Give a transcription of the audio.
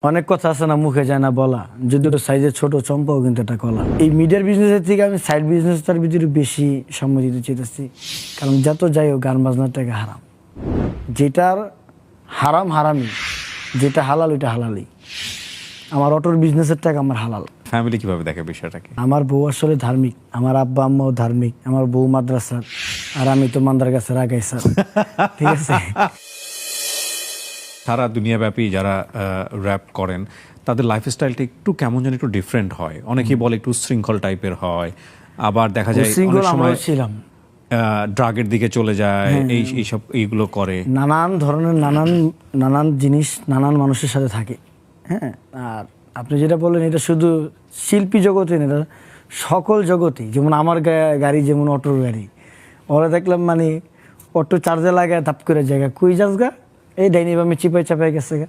অনেক কথা আছে না, মুখে যায় না বলা। যদি ওটা সাইজে ছোট চম্পাও কিন্তু একটা কলা। এই মিডিয়ার বিজনেসের থেকে আমি সাইড বিজনেসটার ভিতরে বেশি সময় দিতে চেয়েছি, কারণ যত যাই হোক গান বাজনার টাকা হারাম। যেটার হারাম হারামই, যেটা হালাল ওইটা হালালই। আমার অটোর বিজনেসের টাকা আমার হালাল। ফ্যামিলি কিভাবে দেখে বিষয়টাকে? আমার বউ আসলে ধার্মিক, আমার আব্বা আম্মাও ধার্মিক, আমার বউ মাদ্রাসার, আর আমি তো মান্দার গাছের আগাই স্যার। ঠিক আছে। সারা দুনিয়াব্যাপী যারা র্যাপ করেন তাদের লাইফস্টাইলটা একটু কেমন যেন একটু ডিফারেন্ট হয়। অনেকেই বলে একটু শৃঙ্খল টাইপের হয়, আবার দেখা যায় অনেক সময় ছিলাম ড্রাগের দিকে চলে যায়, এইসব এইগুলো করে। নানান ধরনের নানান জিনিস নানান মানুষের সাথে থাকে। হ্যাঁ, আর আপনি যেটা বললেন এটা শুধু শিল্পী জগতে না, এটা সকল জগতেই। যেমন আমার গাড়ি যেমন অটোর গাড়ি, ওরা দেখলাম মানে অটো চার্জে লাগায় ধাপ করে জায়গা কুই যাস গা, এই ডাইনি বামে চিপাই চাপাই গেছে গা।